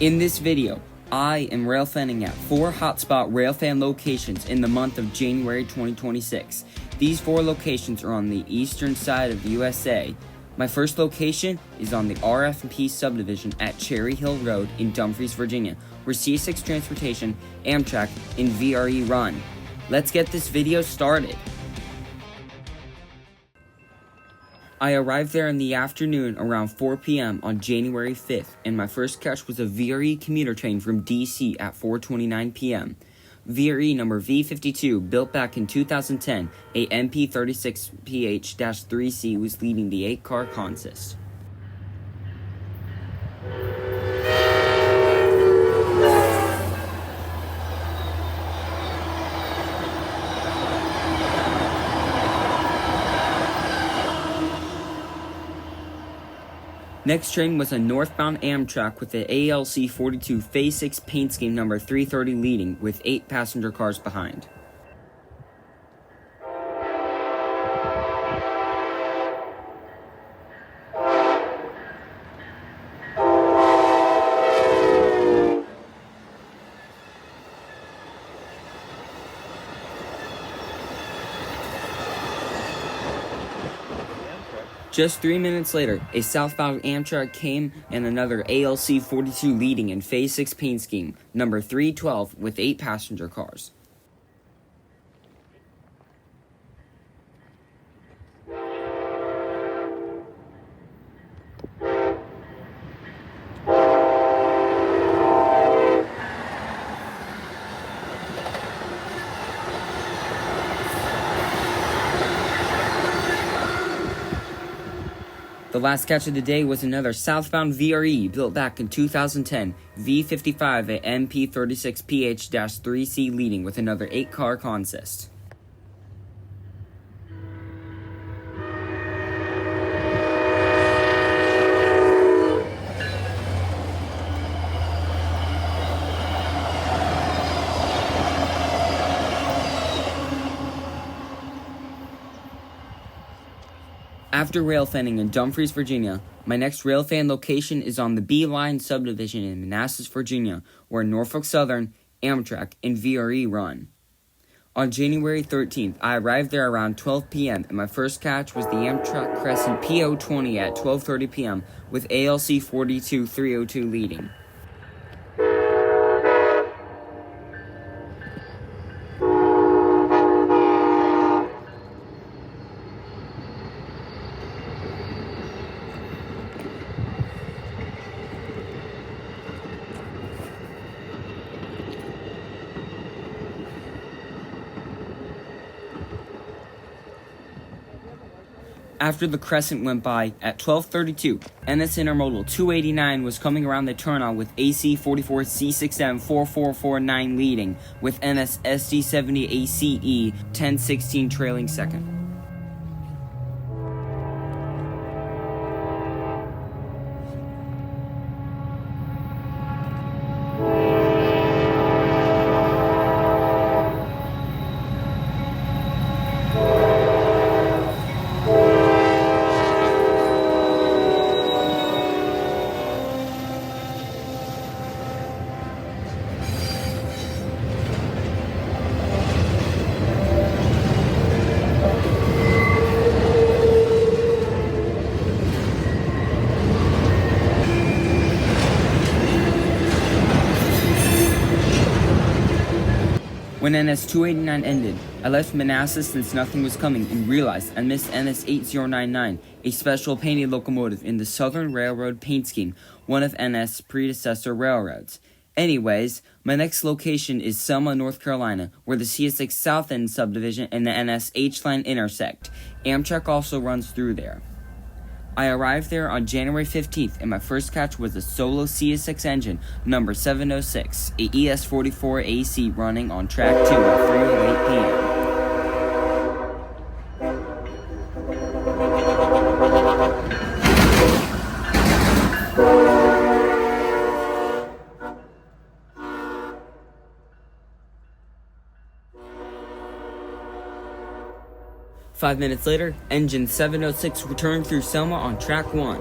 In this video, I am railfanning at 4 hotspot railfan locations in the month of January 2026. These 4 locations are on the eastern side of the USA. My first location is on the RF&P subdivision at Cherry Hill Road in Dumfries, Virginia, where C6 Transportation, Amtrak, and VRE run. Let's get this video started. I arrived there in the afternoon around 4 p.m. on January 5th, and my first catch was a VRE commuter train from DC at 4:29 p.m. VRE number V52, built back in 2010, a MP36PH-3C was leading the 8-car consist. Next train was a northbound Amtrak with the ALC 42 Phase 6 paint scheme number 330 leading, with 8 passenger cars behind. Just 3 minutes later, a southbound Amtrak came and another ALC 42 leading in Phase 6 paint scheme, number 312, with 8 passenger cars. The last catch of the day was another southbound VRE built back in 2010, V55 at MP36PH-3C leading with another 8-car consist. After railfanning in Dumfries, Virginia, my next railfan location is on the B Line subdivision in Manassas, Virginia, where Norfolk Southern, Amtrak, and VRE run. On January 13th, I arrived there around 12 p.m., and my first catch was the Amtrak Crescent PO20 at 12:30 p.m., with ALC 42 302 leading. After the Crescent went by, at 12:32, NS Intermodal 289 was coming around the turnout with AC 44 C6M 4449 leading, with NS SD70 ACE 1016 trailing second. When NS 289 ended, I left Manassas since nothing was coming and realized I missed NS 8099, a special painted locomotive in the Southern Railroad paint scheme, one of NS' predecessor railroads. Anyways, my next location is Selma, North Carolina, where the CS6 South End subdivision and the NS H-line intersect. Amtrak also runs through there. I arrived there on January 15th, and my first catch was a solo CS6 engine, number 706, a ES44 AC running on track 2 at 3:08 p.m. 5 minutes later, engine 706 returned through Selma on track 1.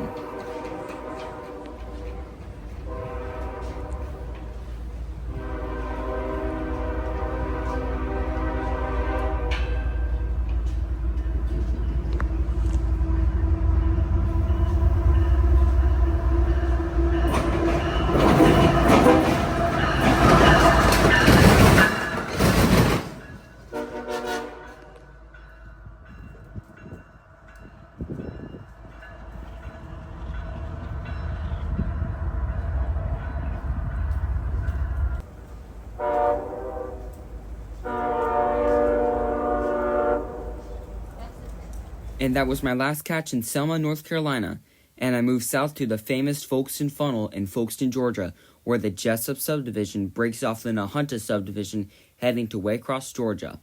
And that was my last catch in Selma, North Carolina, and I moved south to the famous Folkston Funnel in Folkston, Georgia, where the Jessup subdivision breaks off the Nahunta subdivision heading to Waycross, Georgia.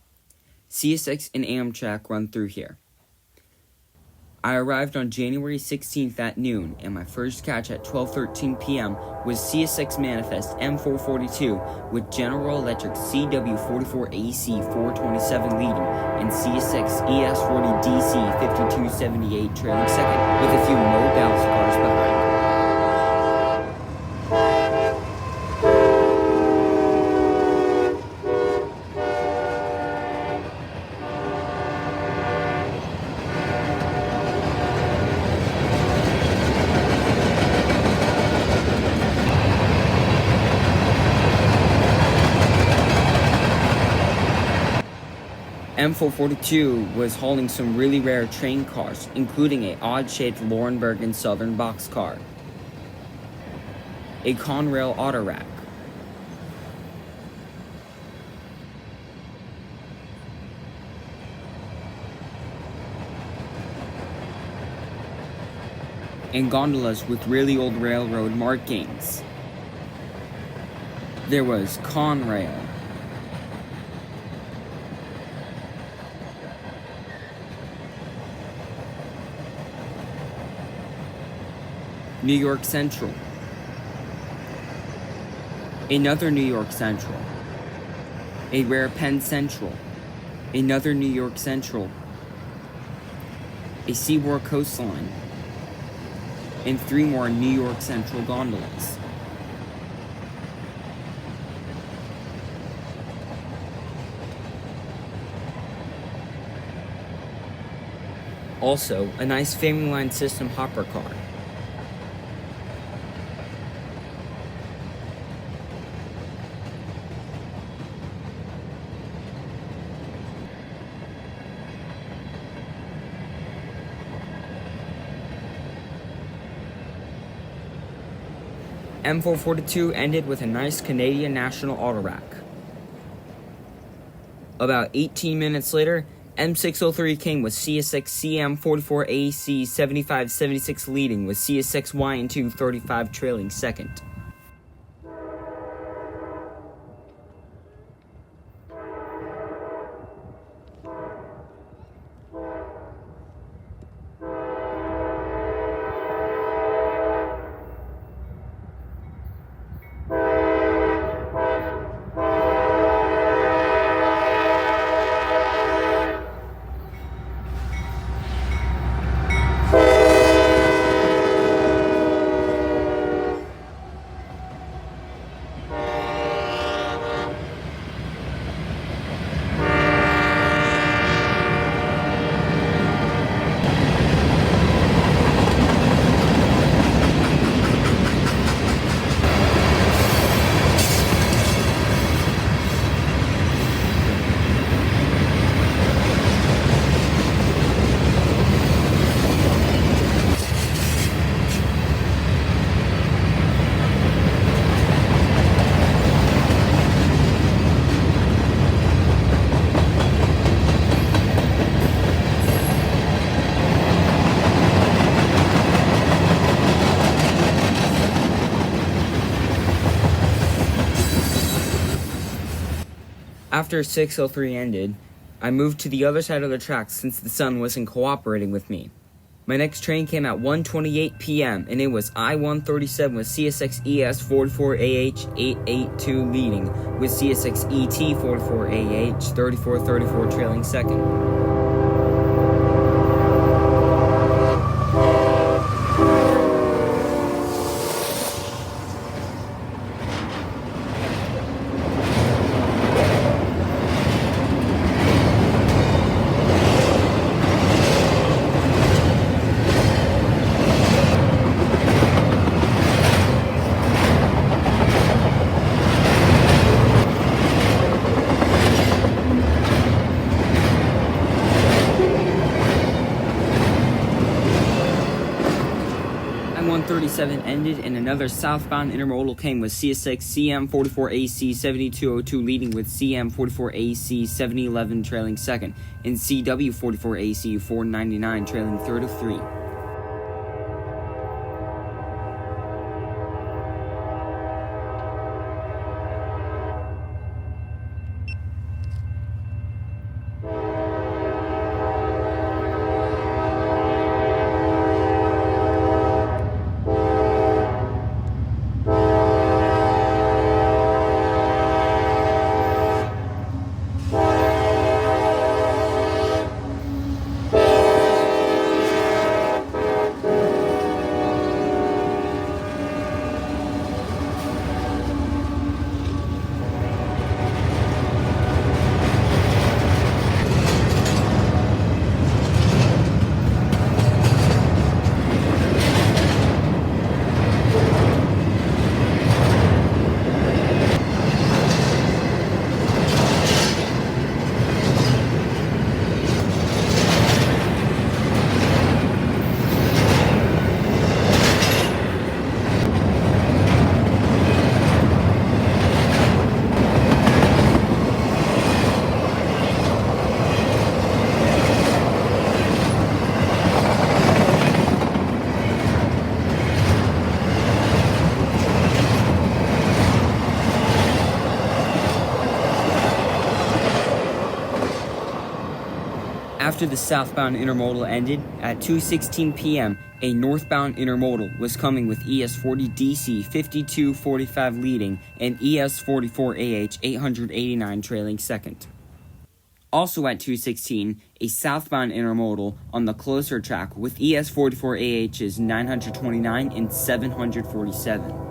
CSX and Amtrak run through here. I arrived on January 16th at noon, and my first catch at 12:13 p.m. was CSX Manifest M442 with General Electric CW44AC 427 leading and CSX ES40 DC 5278 trailing second with a few no bounce cars behind. M442 was hauling some really rare train cars, including a odd-shaped Laurenberg and Southern boxcar, a Conrail autorack, and gondolas with really old railroad markings. There was Conrail, New York Central, another New York Central, a Railfan Central, another New York Central, a Seaboard Coastline, and 3 more New York Central gondolas. Also, a nice Family Line System hopper car. M442 ended with a nice Canadian National autorack. About 18 minutes later, M603 came with CSX CM44AC 7576 leading with CSX YN2 35 trailing second. After 603 ended, I moved to the other side of the tracks since the sun wasn't cooperating with me. My next train came at 1:28 p.m. and it was I-137 with CSX ES44AH 882 leading with CSX ET44AH 3434 trailing second. 2137 ended and another southbound intermodal came with CSX CM44AC 7202 leading with CM44AC 7011 trailing second and CW44AC 499 trailing third of three. After the southbound intermodal ended, at 2:16 p.m., a northbound intermodal was coming with ES40DC 5245 leading and ES44AH 889 trailing second. Also at 2:16, a southbound intermodal on the closer track with ES44AHs 929 and 747.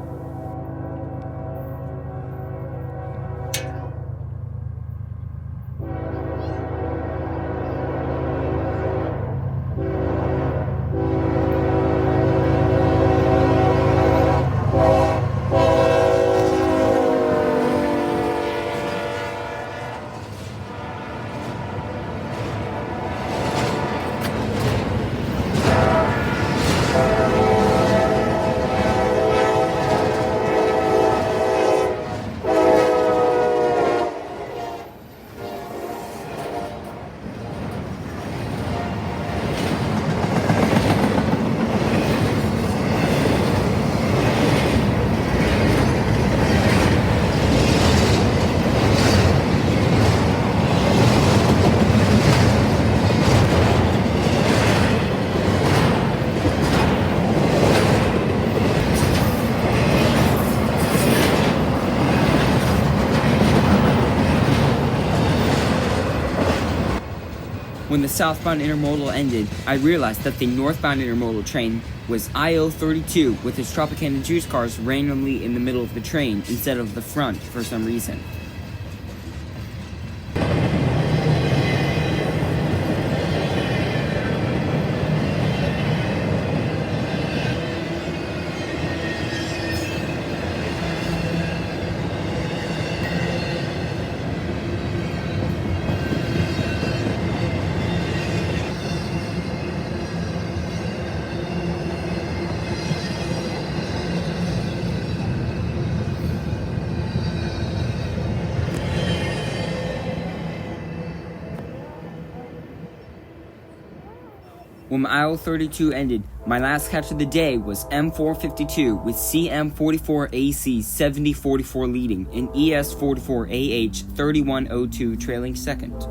When the southbound intermodal ended, I realized that the northbound intermodal train was IO32 with its Tropicana juice cars randomly in the middle of the train instead of the front for some reason. When aisle 32 ended, my last catch of the day was M452 with CM44AC 7044 leading and ES44AH 3102 trailing second.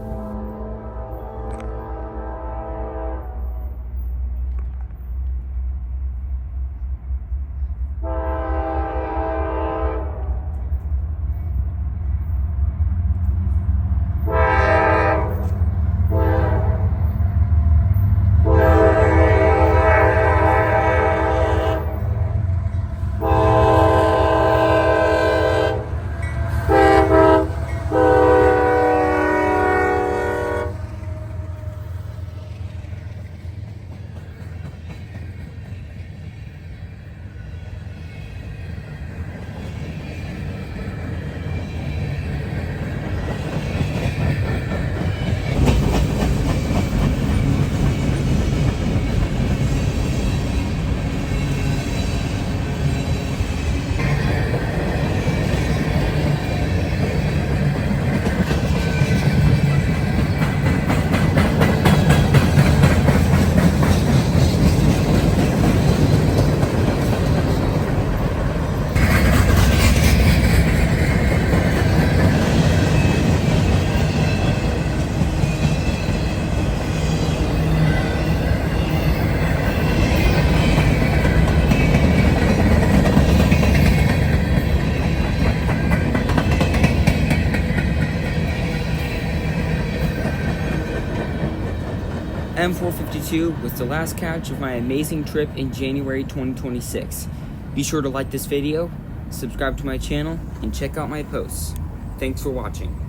M452 was the last catch of my amazing trip in January 2026. Be sure to like this video, subscribe to my channel, and check out my posts. Thanks for watching.